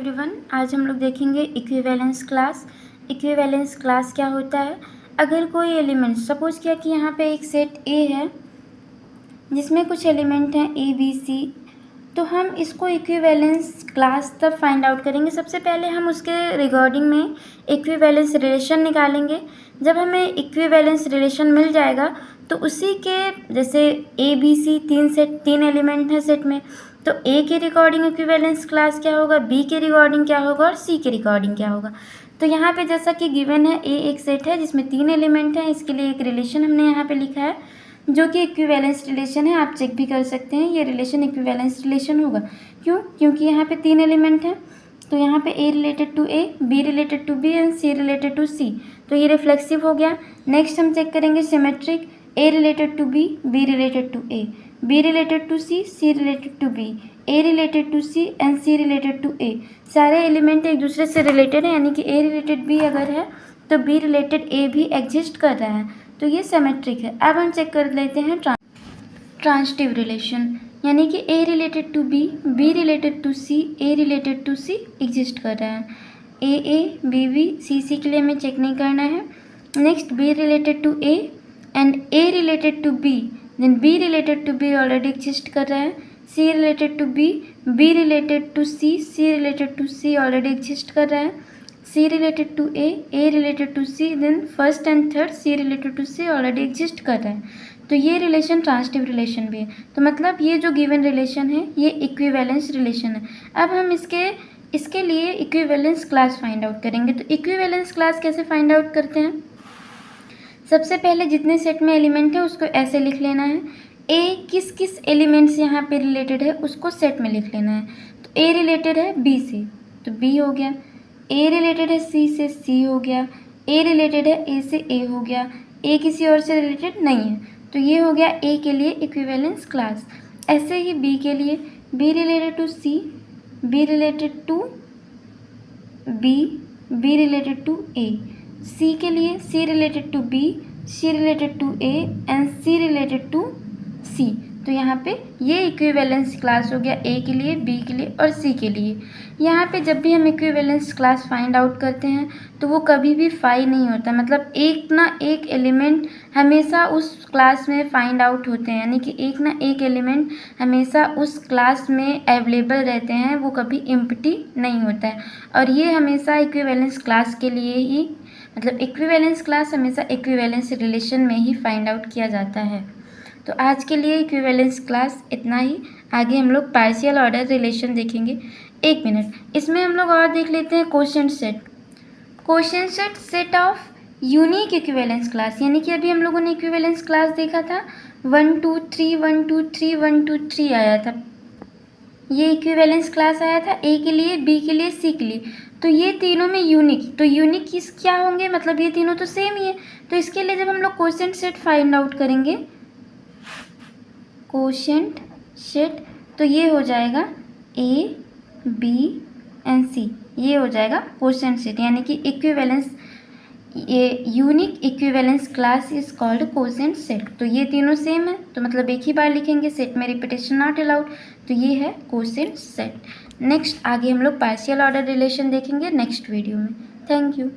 Everyone, आज हम लोग देखेंगे इक्विवेलेंस क्लास। इक्विवेलेंस क्लास क्या होता है? अगर कोई एलिमेंट, सपोज किया कि यहाँ पे एक सेट ए है जिसमें कुछ एलिमेंट हैं ए बी सी, तो हम इसको इक्विवेलेंस क्लास तब फाइंड आउट करेंगे। सबसे पहले हम उसके रिगार्डिंग में इक्विवेलेंस रिलेशन निकालेंगे। जब हमें इक्विवेलेंस रिलेशन मिल जाएगा तो उसी के, जैसे ए बी सी तीन एलिमेंट हैं सेट में, तो ए के रिकॉर्डिंग इक्विवेलेंस क्लास क्या होगा, बी के रिकॉर्डिंग क्या होगा और सी के रिकॉर्डिंग क्या होगा। तो यहाँ पे जैसा कि गिवन है, ए एक सेट है जिसमें 3 एलिमेंट हैं, इसके लिए एक रिलेशन हमने यहाँ पे लिखा है जो कि इक्विवेलेंस रिलेशन है। आप चेक भी कर सकते हैं, ये रिलेशन इक्विवेलेंस रिलेशन होगा। क्योंकि यहाँ पे 3 एलिमेंट हैं, तो यहाँ पे A related to A, B related to B and C related to C, तो ये रिफ्लेक्सिव हो गया। नेक्स्ट हम चेक करेंगे symmetric, A related to B, B related to A, B related to C, C related to B, A related to C and C related to A. सारे element एक दूसरे से रिलेटेड है, यानी कि ए रिलेटेड बी अगर है तो बी रिलेटेड ए भी एग्जिस्ट कर रहा है, तो ये सिमेट्रिक है। अब हम चेक कर लेते हैं ट्रांजिटिव रिलेशन, यानी कि A related to B, B related to C, A related to C exist कर रहा है। ए बी बी, सी के लिए हमें चेक नहीं करना है। Next B related to A and A related to B, then B related to B already exist कर रहा है। C related to B, B related to C, C related to C already exist कर रहा है। C related to A related to C, then first and third C related to C already exist कर रहा है, तो ये relation transitive relation भी है। तो मतलब ये जो गिवन रिलेशन है ये इक्विवेलेंस रिलेशन है। अब हम इसके लिए इक्विवेलेंस क्लास फाइंड आउट करेंगे। तो इक्विवेलेंस क्लास कैसे फाइंड आउट करते हैं? सबसे पहले जितने सेट में एलिमेंट है उसको ऐसे लिख लेना है, ए किस किस एलिमेंट से यहाँ पे रिलेटेड है उसको सेट में लिख लेना है। तो ए रिलेटेड है बी से, तो बी हो गया। ए रिलेटेड है सी से, सी हो गया। ए रिलेटेड है ए से, ए हो गया। ए किसी और से रिलेटेड नहीं है, तो ये हो गया ए के लिए इक्विवेलेंस क्लास। ऐसे ही बी के लिए, B related to C, B related to B, B related to A. C के लिए, C related to B, C related to A and C related to C. तो यहाँ पे ये इक्विवेलेंस क्लास हो गया ए के लिए, बी के लिए और सी के लिए। यहाँ पे जब भी हम इक्विवेलेंस क्लास फाइंड आउट करते हैं तो वो कभी भी फाई नहीं होता, मतलब एक ना एक एलिमेंट हमेशा उस क्लास में फाइंड आउट होते हैं, यानी कि एक ना एक एलिमेंट हमेशा उस क्लास में अवेलेबल रहते हैं, वो कभी एम्प्टी नहीं होता है। और ये हमेशा इक्विवेलेंस क्लास के लिए ही, मतलब इक्विवेलेंस क्लास हमेशा इक्विवेलेंस रिलेशन में ही फाइंड आउट किया जाता है। तो आज के लिए इक्विवेलेंस क्लास इतना ही। आगे हम लोग पार्शियल ऑर्डर रिलेशन देखेंगे। 1 मिनट, इसमें हम लोग और देख लेते हैं quotient set. Quotient set, set of unique equivalence class, यानी कि अभी हम लोगों ने इक्विवेलेंस क्लास देखा था 1 2 3 1 2 3 1 2 3 आया था, ये इक्विवेलेंस क्लास आया था ए के लिए, बी के लिए, सी के लिए। तो ये तीनों में यूनिक, तो यूनिक किस क्या होंगे, मतलब ये तीनों तो सेम ही है। तो इसके लिए जब हम लोग क्वोशिएंट सेट फाइंड आउट करेंगे, क्वोशिएंट सेट, तो ये हो जाएगा ए बी एंड सी, ये हो जाएगा क्वोशिएंट सेट, यानी कि इक्विवेलेंस, ये unique equivalence class is called quotient set. तो ये तीनों सेम है, तो मतलब एक ही बार लिखेंगे, सेट में रिपीटेशन नॉट अलाउड, तो ये है क्वोशिएंट सेट। नेक्स्ट आगे हम लोग पार्शियल ऑर्डर रिलेशन देखेंगे नेक्स्ट वीडियो में। Thank you.